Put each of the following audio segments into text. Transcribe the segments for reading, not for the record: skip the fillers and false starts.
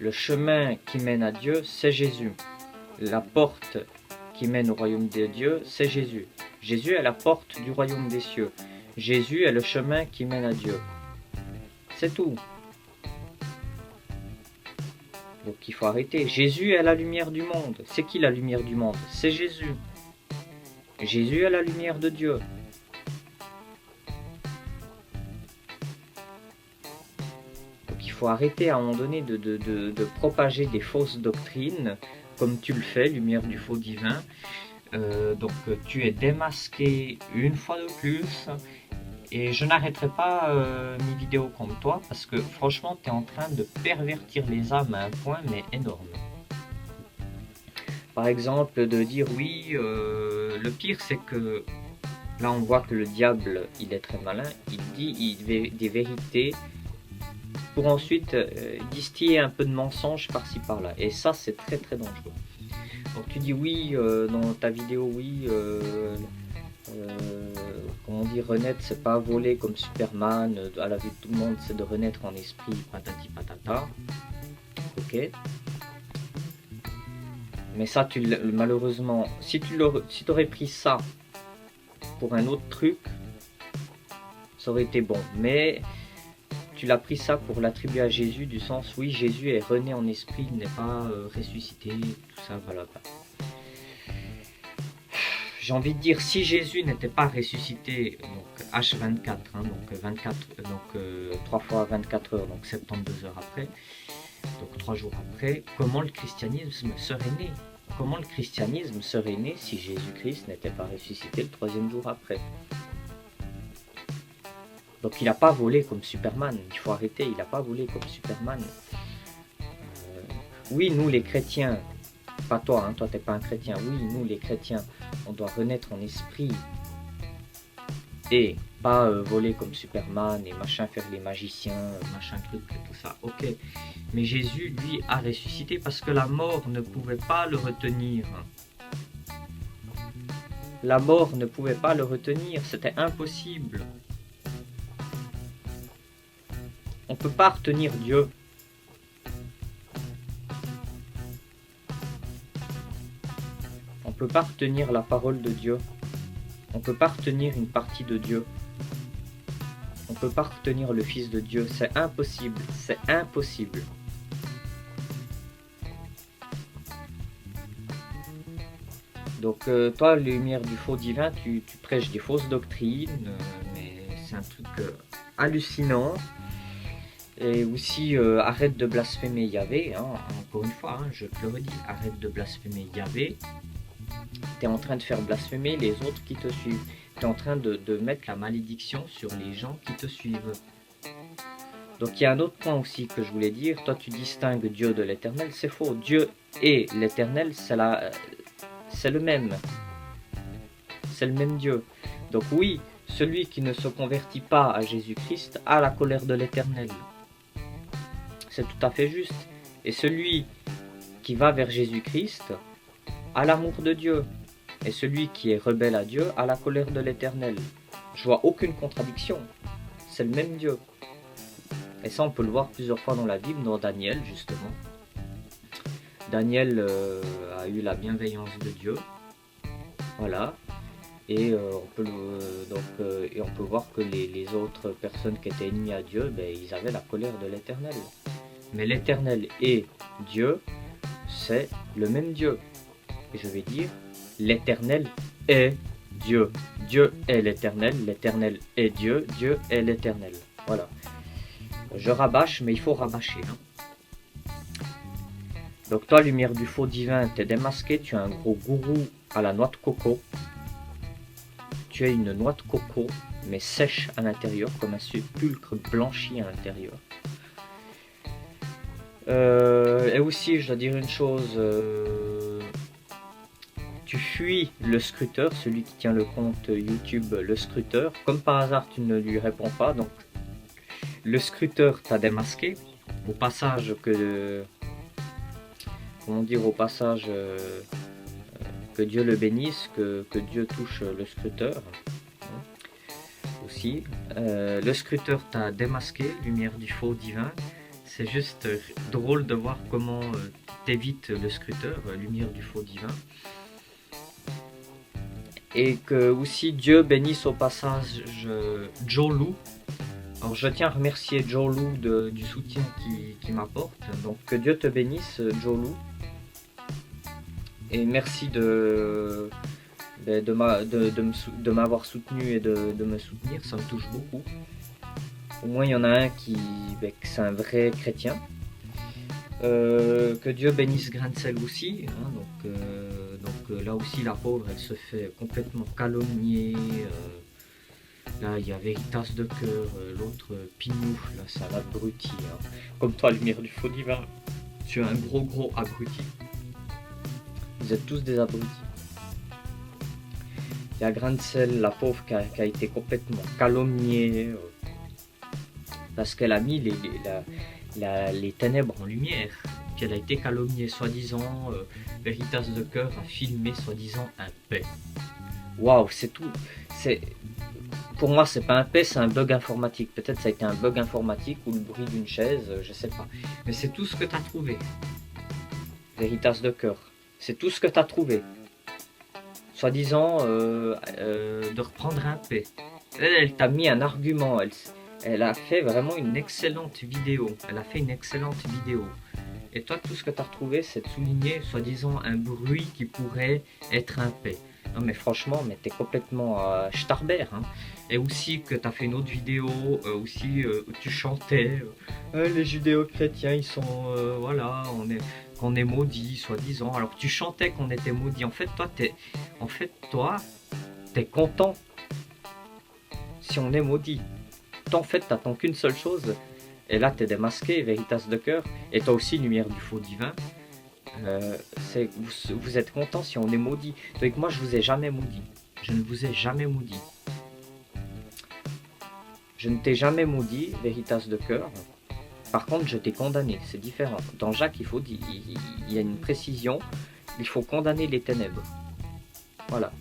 Le chemin qui mène à Dieu, c'est Jésus. La porte qui mène au royaume de Dieu, c'est Jésus. Jésus est la porte du royaume des cieux. Jésus est le chemin qui mène à Dieu. C'est tout. Donc il faut arrêter. Jésus est la lumière du monde. C'est qui la lumière du monde? C'est Jésus. Jésus est la lumière de Dieu. Donc il faut arrêter à un moment donné de propager des fausses doctrines, comme tu le fais, lumière du faux divin. Donc tu es démasqué une fois de plus. Et je n'arrêterai pas mes vidéos comme toi, parce que franchement, tu es en train de pervertir les âmes à un point, mais énorme. Par exemple, de dire oui, le pire c'est que, là on voit que le diable, il est très malin, il dit des vérités, pour ensuite distiller un peu de mensonges par-ci par-là. Et ça, c'est très très dangereux. Donc tu dis oui, dans ta vidéo, oui, comment dire, renaître, c'est pas voler comme Superman, à la vue de tout le monde, c'est de renaître en esprit, patati patata. Ok. Mais ça, malheureusement, si tu aurais pris ça pour un autre truc, ça aurait été bon. Mais tu l'as pris ça pour l'attribuer à Jésus, du sens, oui, Jésus est rené en esprit, il n'est pas ressuscité, tout ça, voilà. J'ai envie de dire, si Jésus n'était pas ressuscité, donc H24, hein, donc 3 fois 24 heures, donc 72 heures après, donc 3 jours après, comment le christianisme serait né? Comment le christianisme serait né si Jésus-Christ n'était pas ressuscité le 3e jour après? Donc il n'a pas volé comme Superman, il faut arrêter, il n'a pas volé comme Superman. Oui, nous les chrétiens, pas toi, hein, toi t'es pas un chrétien, oui, nous les chrétiens, on doit renaître en esprit et pas voler comme Superman et machin, faire les magiciens, machin truc, tout ça, ok. Mais Jésus, lui, a ressuscité parce que la mort ne pouvait pas le retenir. La mort ne pouvait pas le retenir, c'était impossible. On ne peut pas retenir Dieu. On ne peut pas retenir la parole de Dieu. On ne peut pas retenir une partie de Dieu. On ne peut pas retenir le Fils de Dieu. C'est impossible. C'est impossible. Donc toi, lumière du faux divin, tu prêches des fausses doctrines, mais c'est un truc hallucinant. Et aussi, arrête de blasphémer Yahvé, hein, encore une fois, hein, je te le redis, arrête de blasphémer Yahvé. Tu es en train de faire blasphémer les autres qui te suivent. Tu es en train de mettre la malédiction sur les gens qui te suivent. Donc il y a un autre point aussi que je voulais dire. Toi, tu distingues Dieu de l'Éternel, c'est faux. Dieu et l'Éternel, c'est le même. C'est le même Dieu. Donc oui, celui qui ne se convertit pas à Jésus-Christ a la colère de l'Éternel. C'est tout à fait juste. Et celui qui va vers Jésus-Christ a l'amour de Dieu. Et celui qui est rebelle à Dieu a la colère de l'Éternel. Je vois aucune contradiction. C'est le même Dieu. Et ça, on peut le voir plusieurs fois dans la Bible, dans Daniel, justement. Daniel a eu la bienveillance de Dieu. Voilà. Et on peut voir que les autres personnes qui étaient ennemies à Dieu, ils avaient la colère de l'Éternel. Mais l'Éternel et Dieu, c'est le même Dieu. Et je vais dire, l'Éternel est Dieu. Dieu est l'Éternel est Dieu, Dieu est l'Éternel. Voilà. Je rabâche, mais il faut rabâcher. Hein. Donc toi, lumière du faux divin, t'es démasqué, tu es un gros gourou à la noix de coco. Tu es une noix de coco, mais sèche à l'intérieur, comme un sépulcre blanchi à l'intérieur. Et aussi, je dois dire une chose, tu fuis le scruteur, celui qui tient le compte YouTube, le scruteur. Comme par hasard, tu ne lui réponds pas, donc le scruteur t'a démasqué. Au passage que Dieu le bénisse, que Dieu touche le scruteur. Aussi, le scruteur t'a démasqué, lumière du faux divin. C'est juste drôle de voir comment t'évites le scruteur, lumière du faux divin. Et que aussi Dieu bénisse au passage Joe Lou. Alors je tiens à remercier Joe Lou du soutien qu'il m'apporte. Donc que Dieu te bénisse Joe Lou. Et merci de m'avoir soutenu et de me soutenir, ça me touche beaucoup. Au moins il y en a un qui c'est un vrai chrétien. Que Dieu bénisse Grain de Sel aussi, hein, donc là aussi la pauvre elle se fait complètement calomnier. Là il y a Veritas de Cœur, l'autre Pignou, là c'est un abruti, hein. Comme toi lumière du faux divin, tu es un gros abruti. Vous êtes tous des abrutis. Il y a Grain de Sel, la pauvre qui a été complètement calomniée parce qu'elle a mis les ténèbres en lumière. Puis elle a été calomniée, soi-disant Veritas de Cœur a filmé soi-disant un paix. Waouh, c'est tout. Pour moi, c'est pas un paix, c'est un bug informatique. Peut-être ça a été un bug informatique ou le bruit d'une chaise, je sais pas. Mais c'est tout ce que tu as trouvé. Veritas de Cœur. C'est tout ce que tu as trouvé. Soi-disant de reprendre un paix. Elle t'a mis un argument. Elle a fait vraiment une excellente vidéo. Et toi, tout ce que tu as retrouvé, c'est de souligner, soi-disant, un bruit qui pourrait être un paix. Non mais franchement, mais t'es complètement Starber, hein. Et aussi que tu as fait une autre vidéo, où tu chantais, les judéo-chrétiens, ils sont, voilà, qu'on est maudits, soi-disant. Alors tu chantais qu'on était maudits. En fait, toi, t'es content si on est maudit. Toi, en fait, t'attends qu'une seule chose. Et là, t'es démasqué, Veritas de Cœur. Et toi aussi, lumière du faux divin. Vous êtes content si on est maudit. Donc moi, je vous ai jamais maudit. Je ne vous ai jamais maudit. Je ne t'ai jamais maudit, Veritas de Cœur. Par contre, je t'ai condamné. C'est différent. Dans Jacques, il y a une précision. Il faut condamner les ténèbres. Voilà.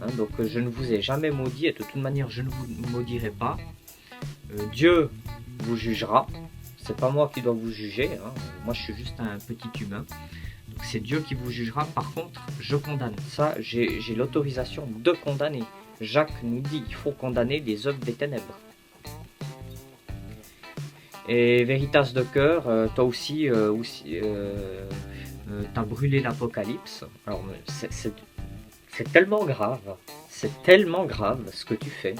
Hein, donc je ne vous ai jamais maudit. Et de toute manière, je ne vous maudirai pas. Dieu vous jugera. C'est pas moi qui dois vous juger, hein. Moi je suis juste un petit humain. Donc c'est Dieu qui vous jugera. Par contre, je condamne. Ça, j'ai l'autorisation de condamner. Jacques nous dit qu'il faut condamner les œuvres des ténèbres. Et Veritas de Cœur, toi aussi, t'as brûlé l'Apocalypse. Alors c'est tellement grave. C'est tellement grave ce que tu fais.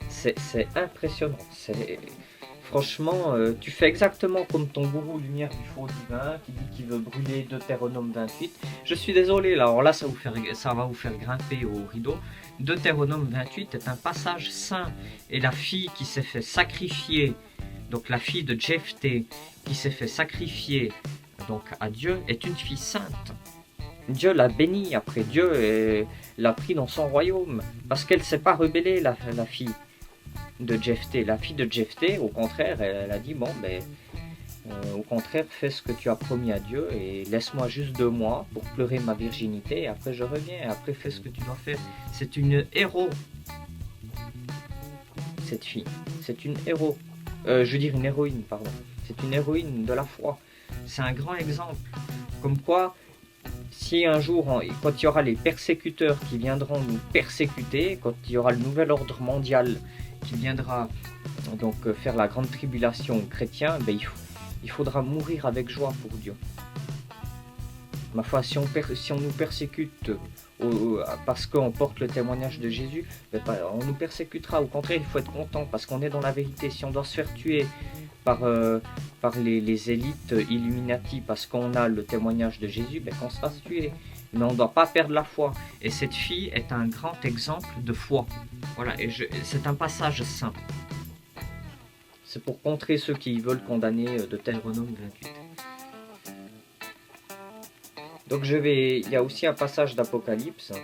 C'est impressionnant. Franchement, tu fais exactement comme ton gourou lumière du faux divin qui dit qu'il veut brûler Deutéronome 28. Je suis désolé, là, alors là ça va vous faire grimper au rideau. Deutéronome 28 est un passage saint. Et la fille qui s'est fait sacrifier, donc la fille de Jephthé qui s'est fait sacrifier donc à Dieu, est une fille sainte. Dieu l'a bénie, après Dieu l'a pris dans son royaume. Parce qu'elle ne s'est pas rebellée, la fille de Jephthé. La fille de Jephthé, au contraire, elle a dit bon au contraire, fais ce que tu as promis à Dieu et laisse-moi juste 2 mois pour pleurer ma virginité et après je reviens et après fais ce que tu dois faire. C'est une héros, cette fille. C'est une héros. Je veux dire une héroïne, pardon. C'est une héroïne de la foi. C'est un grand exemple. Comme quoi, si un jour, quand il y aura les persécuteurs qui viendront nous persécuter, quand il y aura le nouvel ordre mondial qui viendra donc faire la grande tribulation aux chrétiens, il faudra mourir avec joie pour Dieu. Ma foi, si on nous persécute parce qu'on porte le témoignage de Jésus, on nous persécutera. Au contraire, il faut être content parce qu'on est dans la vérité. Si on doit se faire tuer par les élites Illuminati parce qu'on a le témoignage de Jésus, qu'on se fasse tuer. Mais on ne doit pas perdre la foi. Et cette fille est un grand exemple de foi. Voilà, et c'est un passage saint. C'est pour contrer ceux qui veulent condamner Deutéronome 28. Donc il y a aussi un passage d'Apocalypse.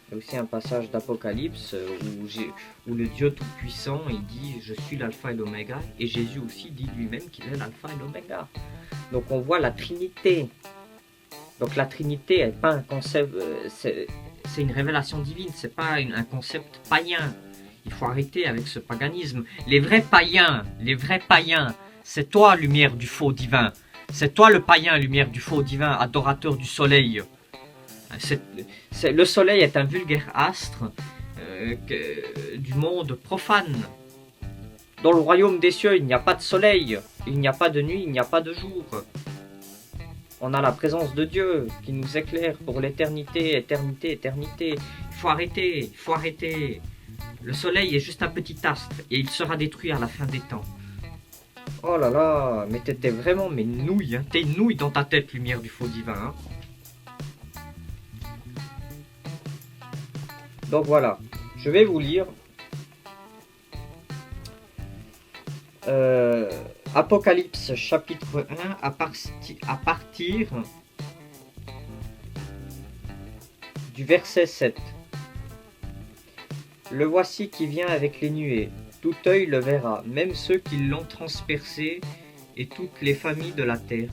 Il y a aussi un passage d'Apocalypse où le Dieu Tout-Puissant il dit « Je suis l'alpha et l'oméga » et Jésus aussi dit lui-même qu'il est l'alpha et l'oméga. Donc on voit la Trinité. Donc la Trinité n'est pas un concept, c'est c'est une révélation divine, c'est pas un concept païen. Il faut arrêter avec ce paganisme. Les vrais païens, c'est toi, lumière du faux divin. C'est toi le païen, lumière du faux divin, adorateur du soleil. Le soleil est un vulgaire astre du monde profane. Dans le royaume des cieux, il n'y a pas de soleil, il n'y a pas de nuit, il n'y a pas de jour. On a la présence de Dieu qui nous éclaire pour l'éternité, éternité, éternité. Il faut arrêter. Le soleil est juste un petit astre et il sera détruit à la fin des temps. Oh là là, mais t'étais vraiment nouilles, hein. T'es nouille dans ta tête, lumière du faux divin. Hein. Donc voilà, je vais vous lire Apocalypse chapitre 1 à partir du verset 7. Le voici qui vient avec les nuées, tout œil le verra, même ceux qui l'ont transpercé et toutes les familles de la terre.